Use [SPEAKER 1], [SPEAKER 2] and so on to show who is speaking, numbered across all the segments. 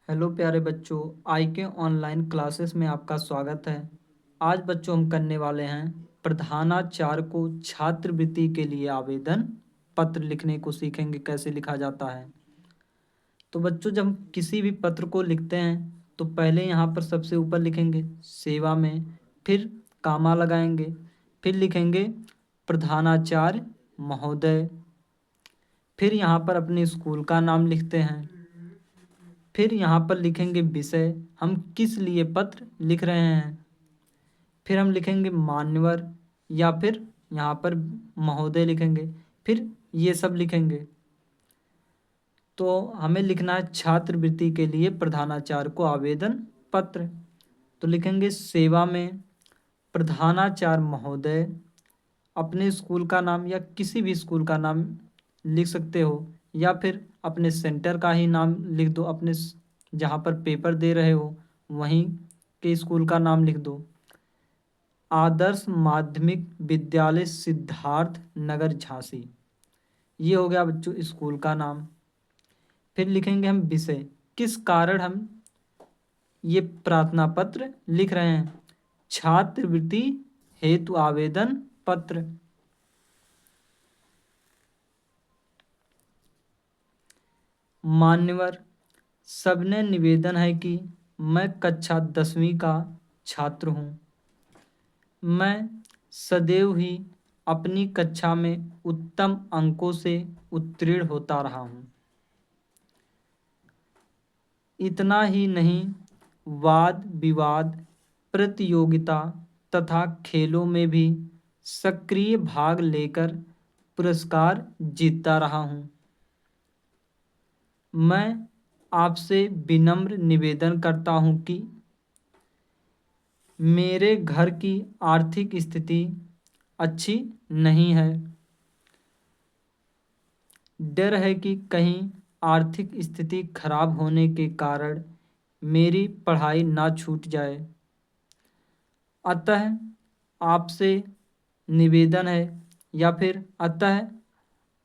[SPEAKER 1] Hello प्यारे बच्चों, आई के ऑनलाइन क्लासेस में आपका स्वागत है। आज बच्चों हम करने वाले हैं प्रधानाचार्य को छात्रवृत्ति के लिए आवेदन पत्र लिखने को सीखेंगे कैसे लिखा जाता है। तो बच्चों जब हम किसी भी पत्र को लिखते हैं तो पहले यहाँ पर सबसे ऊपर लिखेंगे सेवा में, फिर कामा लगाएंगे, फिर लिखेंगे प्रधानाचार्य महोदय, फिर यहाँ पर अपने स्कूल का नाम लिखते हैं, फिर यहाँ पर लिखेंगे विषय, हम किस लिए पत्र लिख रहे हैं, फिर हम लिखेंगे मान्यवर या फिर यहाँ पर महोदय लिखेंगे, फिर ये सब लिखेंगे। तो हमें लिखना है छात्रवृत्ति के लिए प्रधानाचार्य को आवेदन पत्र। तो लिखेंगे सेवा में प्रधानाचार्य महोदय, अपने स्कूल का नाम या किसी भी स्कूल का नाम लिख सकते हो, या फिर अपने सेंटर का ही नाम लिख दो, अपने जहाँ पर पेपर दे रहे हो वहीं के स्कूल का नाम लिख दो। आदर्श माध्यमिक विद्यालय सिद्धार्थ नगर झांसी, ये हो गया बच्चों स्कूल का नाम। फिर लिखेंगे हम विषय, किस कारण हम ये प्रार्थना पत्र लिख रहे हैं, छात्रवृत्ति हेतु आवेदन पत्र। मान्यवर, सबने निवेदन है कि मैं कक्षा 10वीं का छात्र हूँ। मैं सदैव ही अपनी कक्षा में उत्तम अंकों से उत्तीर्ण होता रहा हूँ। इतना ही नहीं, वाद विवाद, प्रतियोगिता तथा खेलों में भी सक्रिय भाग लेकर पुरस्कार जीतता रहा हूँ। मैं आपसे विनम्र निवेदन करता हूँ कि मेरे घर की आर्थिक स्थिति अच्छी नहीं है। डर है कि कहीं आर्थिक स्थिति खराब होने के कारण मेरी पढ़ाई ना छूट जाए। अतः आपसे निवेदन है या फिर अतः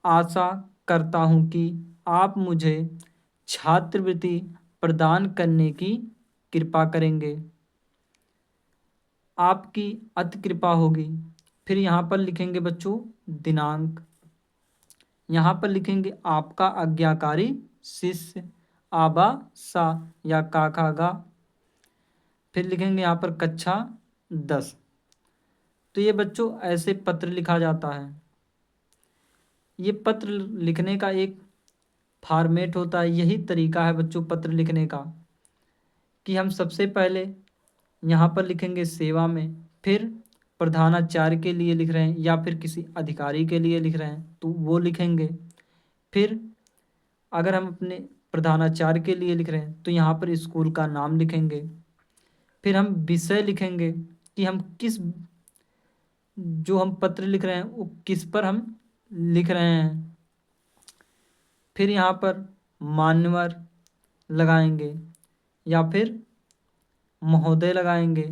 [SPEAKER 1] आशा करता हूँ कि आप मुझे छात्रवृत्ति प्रदान करने की कृपा करेंगे। आपकी अति कृपा होगी। फिर यहाँ पर लिखेंगे बच्चों दिनांक, यहाँ पर लिखेंगे आपका आज्ञाकारी शिष्य आबा सा या काका गा, फिर लिखेंगे यहाँ पर कक्षा 10। तो ये बच्चों ऐसे पत्र लिखा जाता है। ये पत्र लिखने का एक फॉर्मेट होता है, यही तरीका है बच्चों पत्र लिखने का, कि हम सबसे पहले यहाँ पर लिखेंगे सेवा में, फिर प्रधानाचार्य के लिए लिख रहे हैं या फिर किसी अधिकारी के लिए लिख रहे हैं तो वो लिखेंगे। फिर अगर हम अपने प्रधानाचार्य के लिए लिख रहे हैं तो यहाँ पर स्कूल का नाम लिखेंगे। फिर हम विषय लिखेंगे कि हम किस जो हम पत्र लिख रहे हैं वो किस पर हम लिख रहे हैं। फिर यहाँ पर मान्यवर लगाएंगे या फिर महोदय लगाएंगे।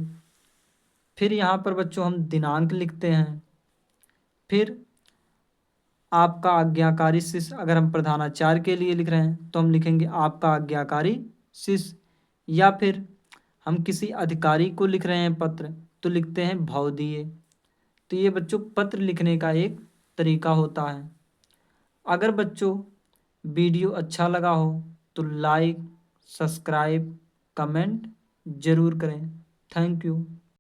[SPEAKER 1] फिर यहाँ पर बच्चों हम दिनांक लिखते हैं। फिर आपका आज्ञाकारी शिष्य, अगर हम प्रधानाचार्य के लिए लिख रहे हैं तो हम लिखेंगे आपका आज्ञाकारी शिष्य, या फिर हम किसी अधिकारी को लिख रहे हैं पत्र तो लिखते हैं भवदीय। तो ये बच्चों पत्र लिखने का एक तरीका होता है। अगर बच्चों वीडियो अच्छा लगा हो तो लाइक, सब्सक्राइब, कमेंट ज़रूर करें। Thank you.